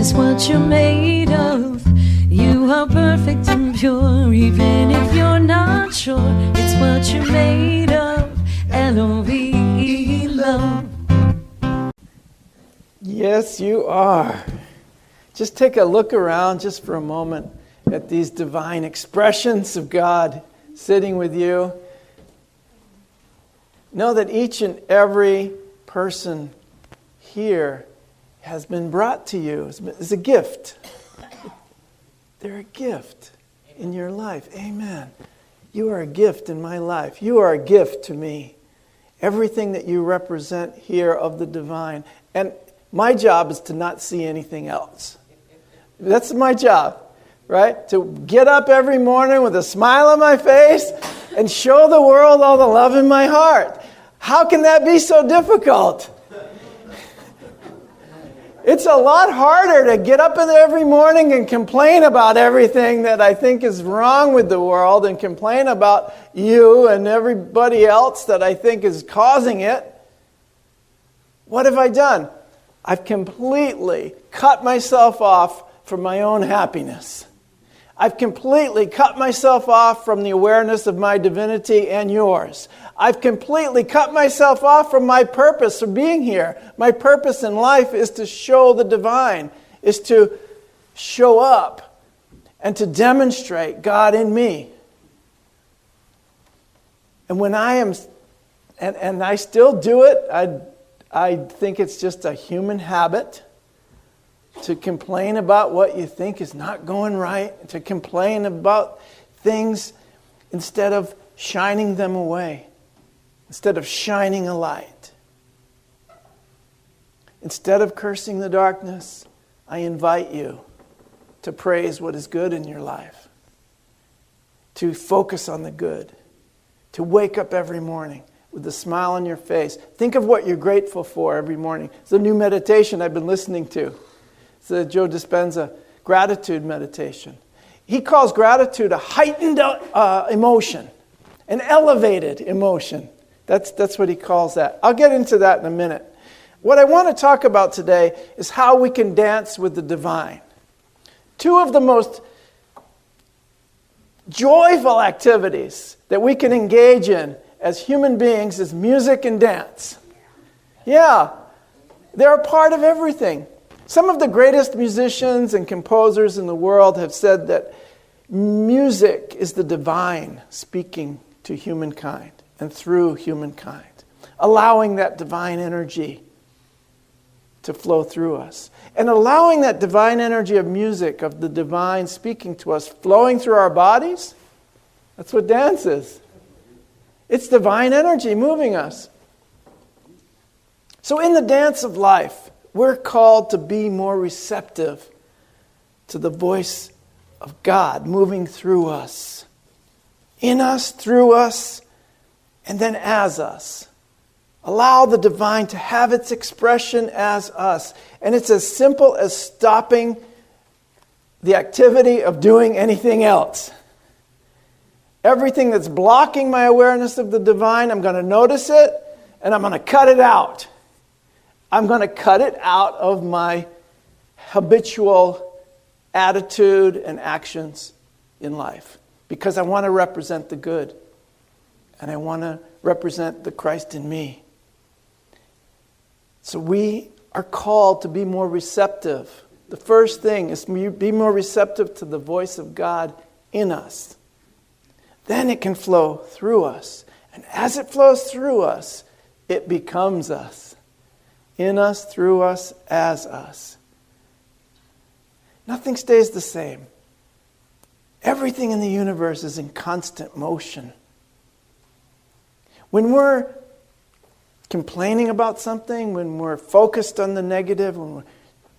is what you're made of. You are perfect and pure, even if you're not sure. It's what you're made of. L-O-V-E, love. Yes, you are. Just take a look around just for a moment at these divine expressions of God sitting with you. Know that each and every person here has been brought to you as a gift. They're a gift in your life. Amen. You are a gift in my life. You are a gift to me. Everything that you represent here of the divine. And my job is to not see anything else. That's my job, right? To get up every morning with a smile on my face and show the world all the love in my heart. How can that be so difficult? It's a lot harder to get up every morning and complain about everything that I think is wrong with the world and complain about you and everybody else that I think is causing it. What have I done? I've completely cut myself off from my own happiness. I've completely cut myself off from the awareness of my divinity and yours. I've completely cut myself off from my purpose of being here. My purpose in life is to show the divine, is to show up and to demonstrate God in me. And when I am, and I still do it, I think it's just a human habit to complain about what you think is not going right, to complain about things instead of shining them away, instead of shining a light. Instead of cursing the darkness, I invite you to praise what is good in your life, to focus on the good, to wake up every morning with a smile on your face. Think of what you're grateful for every morning. It's a new meditation I've been listening to. It's the Joe Dispenza gratitude meditation. He calls gratitude a heightened emotion, an elevated emotion. That's what he calls that. I'll get into that in a minute. What I want to talk about today is how we can dance with the divine. Two of the most joyful activities that we can engage in as human beings is music and dance. Yeah, they're a part of everything. Some of the greatest musicians and composers in the world have said that music is the divine speaking to humankind and through humankind, allowing that divine energy to flow through us. And allowing that divine energy of music, of the divine speaking to us, flowing through our bodies, that's what dance is. It's divine energy moving us. So in the dance of life, we're called to be more receptive to the voice of God moving through us, in us, through us, and then as us. Allow the divine to have its expression as us. And it's as simple as stopping the activity of doing anything else. Everything that's blocking my awareness of the divine, I'm going to notice it, and I'm going to cut it out. I'm going to cut it out of my habitual attitude and actions in life. Because I want to represent the good. And I want to represent the Christ in me. So we are called to be more receptive. The first thing is be more receptive to the voice of God in us. Then it can flow through us. And as it flows through us, it becomes us. In us, through us, as us. Nothing stays the same. Everything in the universe is in constant motion. When we're complaining about something, when we're focused on the negative, when we're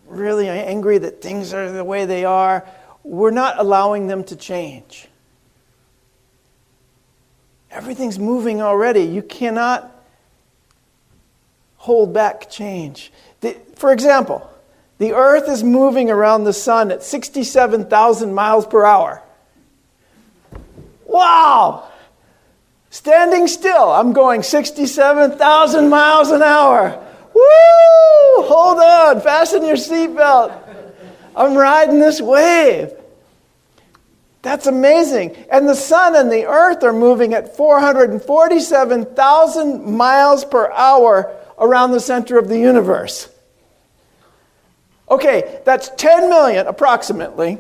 really angry that things are the way they are, we're not allowing them to change. Everything's moving already. You cannot hold back change. For example, the earth is moving around the sun at 67,000 miles per hour. Wow! Standing still, I'm going 67,000 miles an hour. Woo! Hold on, fasten your seatbelt. I'm riding this wave. That's amazing. And the sun and the earth are moving at 447,000 miles per hour around the center of the universe. Okay, that's 10 million approximately,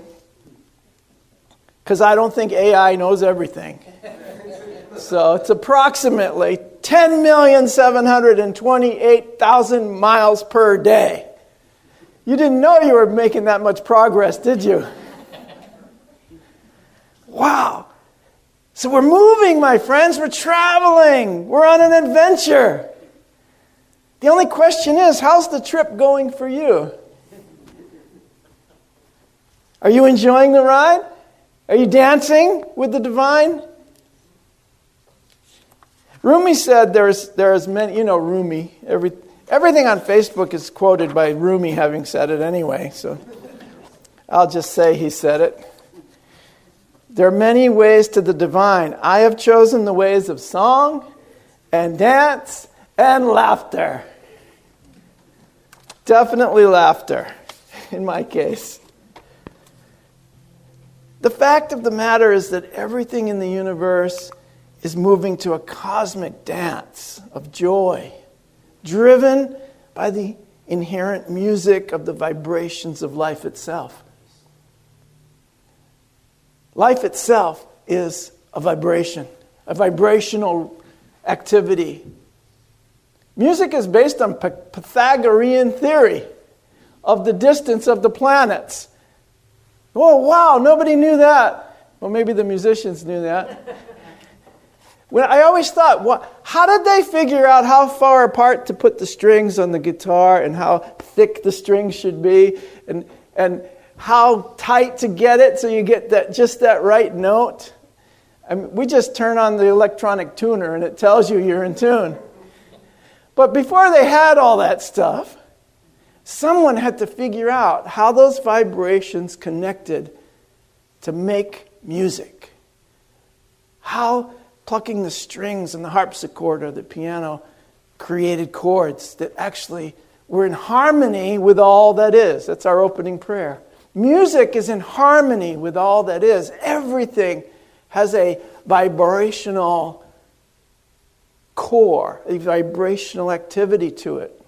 because I don't think AI knows everything. So it's approximately 10,728,000 miles per day. You didn't know you were making that much progress, did you? Wow. So we're moving, my friends. We're traveling. We're on an adventure. The only question is, how's the trip going for you? Are you enjoying the ride? Are you dancing with the divine? Rumi said there's many, Rumi. Everything on Facebook is quoted by Rumi having said it anyway, so I'll just say he said it. There are many ways to the divine. I have chosen the ways of song and dance and laughter. Definitely laughter, in my case. The fact of the matter is that everything in the universe is moving to a cosmic dance of joy, driven by the inherent music of the vibrations of life itself. Life itself is a vibration, a vibrational activity. Music is based on Pythagorean theory of the distance of the planets. Oh, wow, nobody knew that. Well, maybe the musicians knew that. I always thought, how did they figure out how far apart to put the strings on the guitar and how thick the strings should be and how tight to get it so you get just that right note? I mean, we just turn on the electronic tuner and it tells you you're in tune. But before they had all that stuff, someone had to figure out how those vibrations connected to make music. How plucking the strings and the harpsichord or the piano created chords that actually were in harmony with all that is. That's our opening prayer. Music is in harmony with all that is. Everything has a vibrational core, a vibrational activity to it.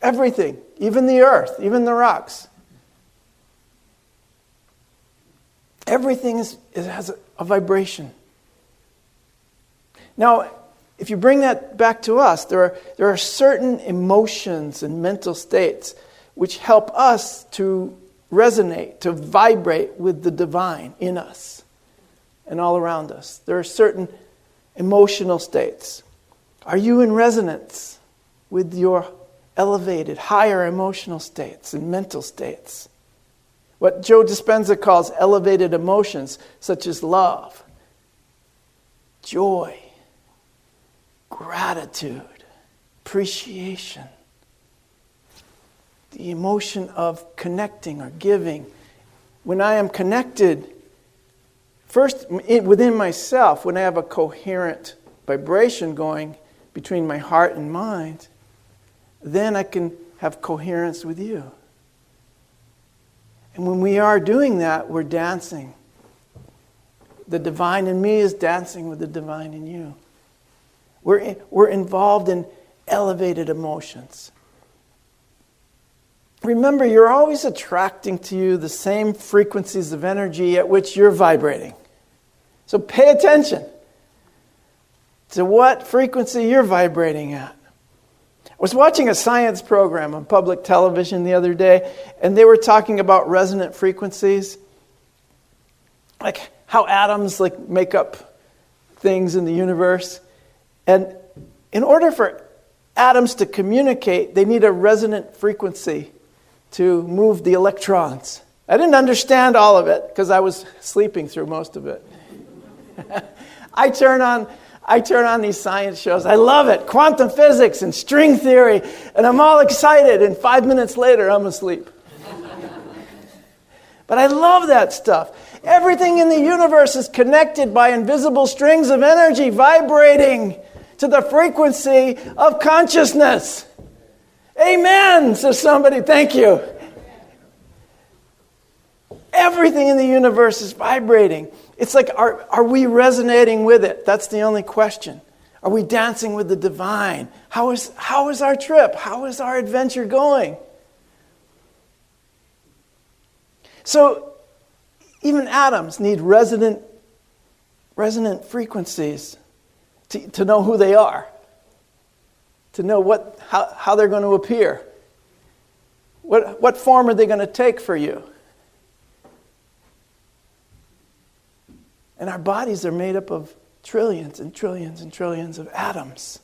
Everything, even the earth, even the rocks. Everything has a vibration. Now, if you bring that back to us, there are certain emotions and mental states which help us to resonate, to vibrate with the divine in us and all around us. There are certain emotional states. Are you in resonance with your elevated, higher emotional states and mental states? What Joe Dispenza calls elevated emotions, such as love, joy, gratitude, appreciation, the emotion of connecting or giving. When I am connected, first within myself, when I have a coherent vibration going between my heart and mind, then I can have coherence with you. And when we are doing that, we're dancing. The divine in me is dancing with the divine in you. We're involved in elevated emotions. Remember, you're always attracting to you the same frequencies of energy at which you're vibrating. So pay attention to what frequency you're vibrating at. I was watching a science program on public television the other day, and they were talking about resonant frequencies, like how atoms make up things in the universe. And in order for atoms to communicate, they need a resonant frequency to move the electrons. I didn't understand all of it because I was sleeping through most of it. I turn on these science shows. I love it. Quantum physics and string theory. And I'm all excited. And 5 minutes later, I'm asleep. But I love that stuff. Everything in the universe is connected by invisible strings of energy vibrating to the frequency of consciousness. Amen, says somebody. Thank you. Everything in the universe is vibrating. It's like, are we resonating with it? That's the only question. Are we dancing with the divine? How is our trip? How is our adventure going? So, even atoms need resonant frequencies to know who they are, to know how they're going to appear. What form are they going to take for you? And our bodies are made up of trillions and trillions and trillions of atoms.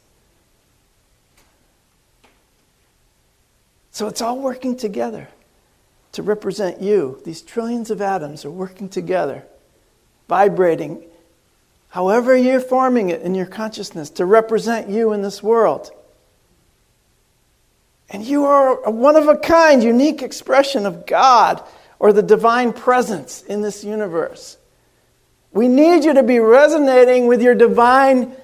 So it's all working together to represent you. These trillions of atoms are working together, vibrating, however you're forming it in your consciousness, to represent you in this world. And you are a one-of-a-kind, unique expression of God or the divine presence in this universe. We need you to be resonating with your divine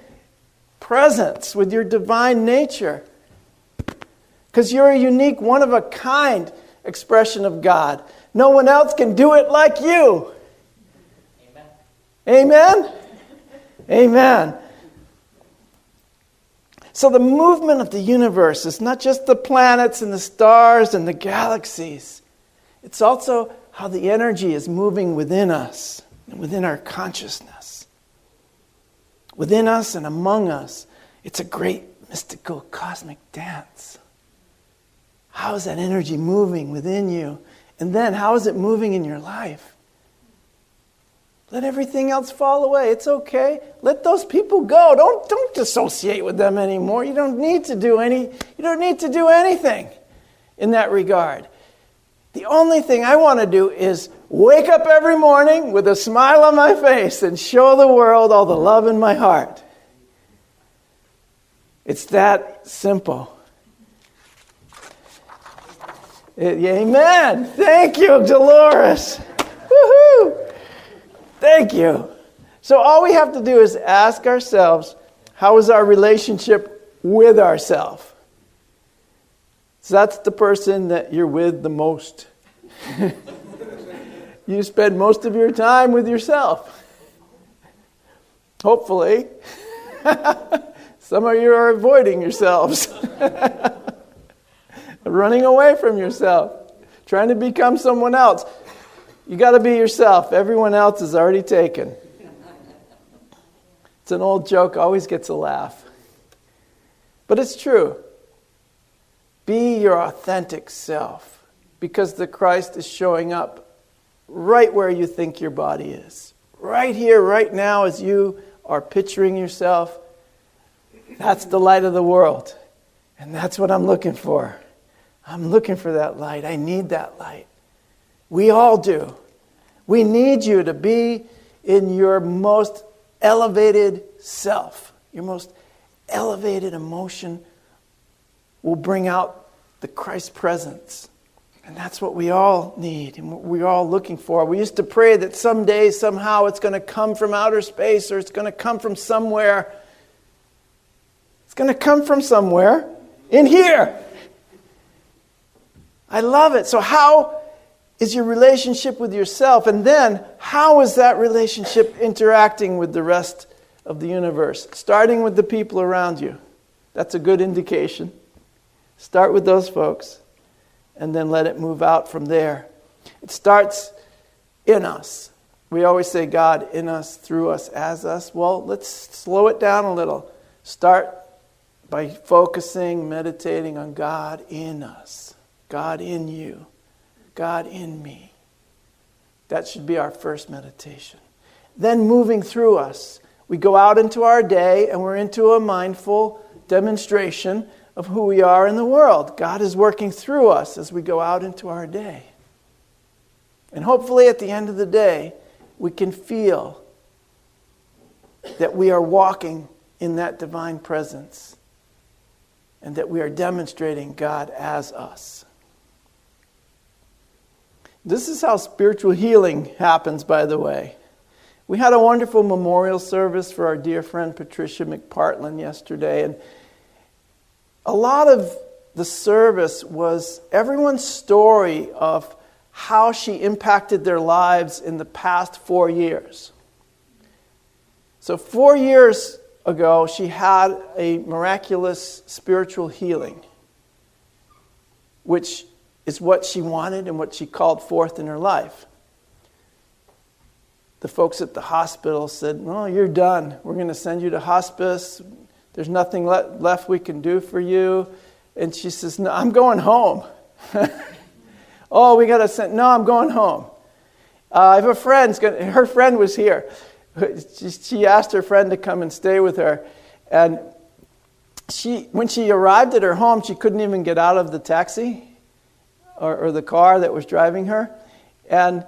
presence, with your divine nature. Because you're a unique, one-of-a-kind expression of God. No one else can do it like you. Amen? Amen? Amen. So the movement of the universe is not just the planets and the stars and the galaxies. It's also how the energy is moving within us and within our consciousness. Within us and among us. It's a great mystical cosmic dance. How is that energy moving within you? And then how is it moving in your life? Let everything else fall away. It's okay. Let those people go. Don't associate with them anymore. You don't need to do anything in that regard. The only thing I want to do is wake up every morning with a smile on my face and show the world all the love in my heart. It's that simple. Amen. Thank you, Dolores. Woohoo! Thank you. So all we have to do is ask ourselves, how is our relationship with ourselves? So that's the person that you're with the most. You spend most of your time with yourself. Hopefully. Some of you are avoiding yourselves. Running away from yourself. Trying to become someone else. You got to be yourself. Everyone else is already taken. It's an old joke, always gets a laugh. But it's true. Be your authentic self, because the Christ is showing up right where you think your body is. Right here, right now, as you are picturing yourself. That's the light of the world. And that's what I'm looking for. I'm looking for that light. I need that light. We all do. We need you to be in your most elevated self. Your most elevated emotion will bring out the Christ presence. And that's what we all need and what we're all looking for. We used to pray that someday, somehow, it's going to come from outer space, or it's going to come from somewhere. It's going to come from somewhere in here. I love it. So how is your relationship with yourself? And then, how is that relationship interacting with the rest of the universe? Starting with the people around you. That's a good indication. Start with those folks, and then let it move out from there. It starts in us. We always say God in us, through us, as us. Well, let's slow it down a little. Start by focusing, meditating on God in us. God in you. God in me. That should be our first meditation. Then moving through us. We go out into our day and we're into a mindful demonstration of who we are in the world. God is working through us as we go out into our day. And hopefully at the end of the day, we can feel that we are walking in that divine presence and that we are demonstrating God as us. This is how spiritual healing happens, by the way. We had a wonderful memorial service for our dear friend Patricia McPartland yesterday, and a lot of the service was everyone's story of how she impacted their lives in the past 4 years. So 4 years ago, she had a miraculous spiritual healing, which is what she wanted and what she called forth in her life. The folks at the hospital said, "No, you're done. We're going to send you to hospice. There's nothing left we can do for you." And she says, "No, I'm going home." "Oh, we got to send." "No, I'm going home. I have a friend." Her friend was here. She asked her friend to come and stay with her. And when she arrived at her home, she couldn't even get out of the taxi or the car that was driving her. And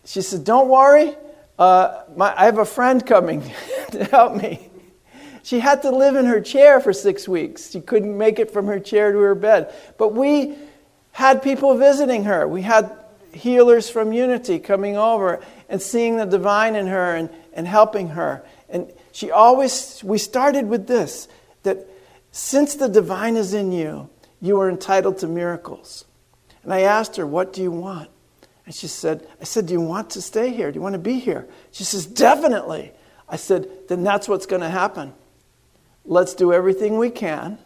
she said, "Don't worry, I have a friend coming to help me." She had to live in her chair for 6 weeks. She couldn't make it from her chair to her bed. But we had people visiting her. We had healers from Unity coming over and seeing the divine in her and helping her. And we started with this, that since the divine is in you, you are entitled to miracles. And I asked her, "What do you want?" And I said, "Do you want to stay here? Do you want to be here?" She says, "Definitely." I said, "Then that's what's going to happen. Let's do everything we can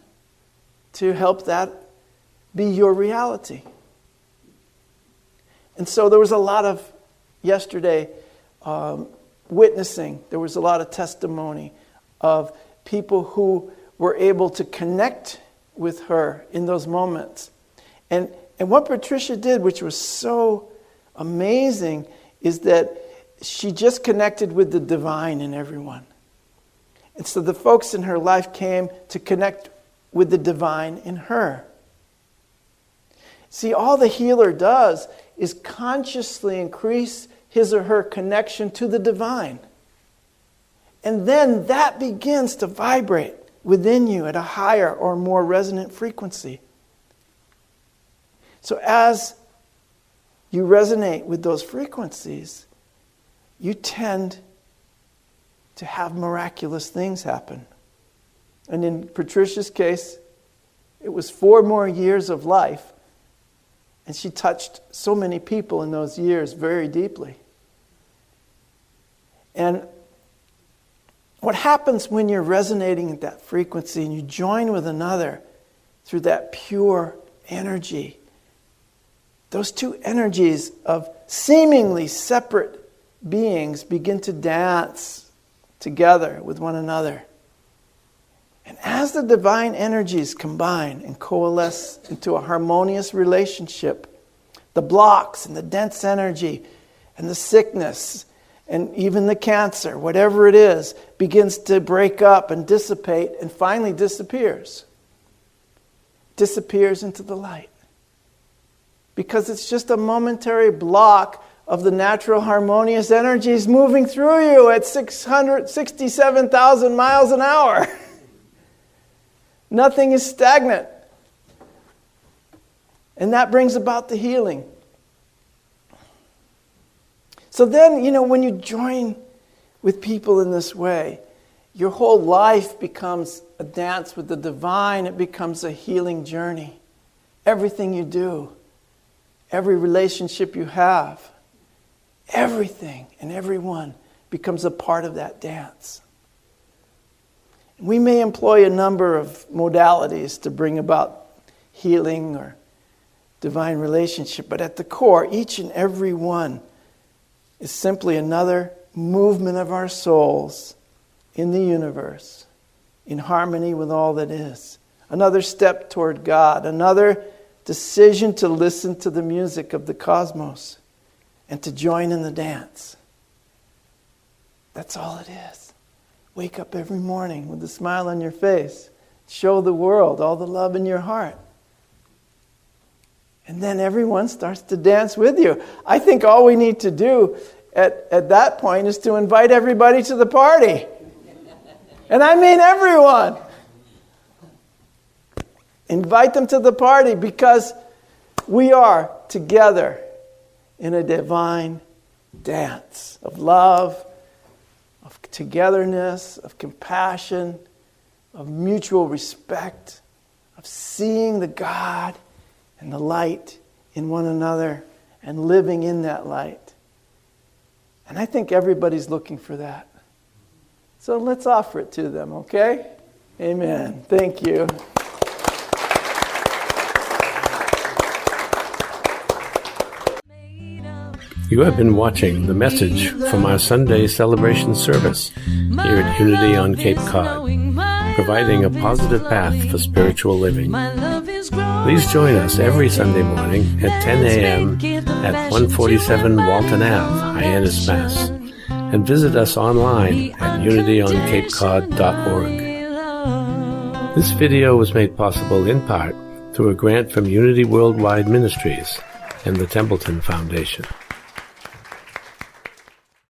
to help that be your reality." And so there was a lot of, yesterday, witnessing. There was a lot of testimony of people who were able to connect with her in those moments. And what Patricia did, which was so amazing, is that she just connected with the divine in everyone. And so the folks in her life came to connect with the divine in her. See, all the healer does is consciously increase his or her connection to the divine. And then that begins to vibrate within you at a higher or more resonant frequency. So as you resonate with those frequencies, you tend to have miraculous things happen. And in Patricia's case, it was 4 more years of life. And she touched so many people in those years very deeply. And what happens when you're resonating at that frequency and you join with another through that pure energy, those two energies of seemingly separate beings begin to dance together with one another. And as the divine energies combine and coalesce into a harmonious relationship, the blocks and the dense energy and the sickness and even the cancer, whatever it is, begins to break up and dissipate and finally disappears. Disappears into the light. Because it's just a momentary block of the natural harmonious energies moving through you at 667,000 miles an hour. Nothing is stagnant. And that brings about the healing. So then, when you join with people in this way, your whole life becomes a dance with the divine. It becomes a healing journey. Everything you do, every relationship you have, everything and everyone becomes a part of that dance. We may employ a number of modalities to bring about healing or divine relationship, but at the core, each and every one is simply another movement of our souls in the universe, in harmony with all that is. Another step toward God, another decision to listen to the music of the cosmos and to join in the dance. That's all it is. Wake up every morning with a smile on your face. Show the world all the love in your heart. And then everyone starts to dance with you. I think all we need to do at that point is to invite everybody to the party. And I mean everyone. Invite them to the party because we are together in a divine dance of love, of togetherness, of compassion, of mutual respect, of seeing the God and the light in one another and living in that light. And I think everybody's looking for that. So let's offer it to them, okay? Amen. Thank you. You have been watching the message from our Sunday celebration service here at Unity on Cape Cod, providing a positive path for spiritual living. Please join us every Sunday morning at 10 a.m. at 147 Walton Ave, Hyannis, Mass. And visit us online at unityoncapecod.org. This video was made possible in part through a grant from Unity Worldwide Ministries and the Templeton Foundation.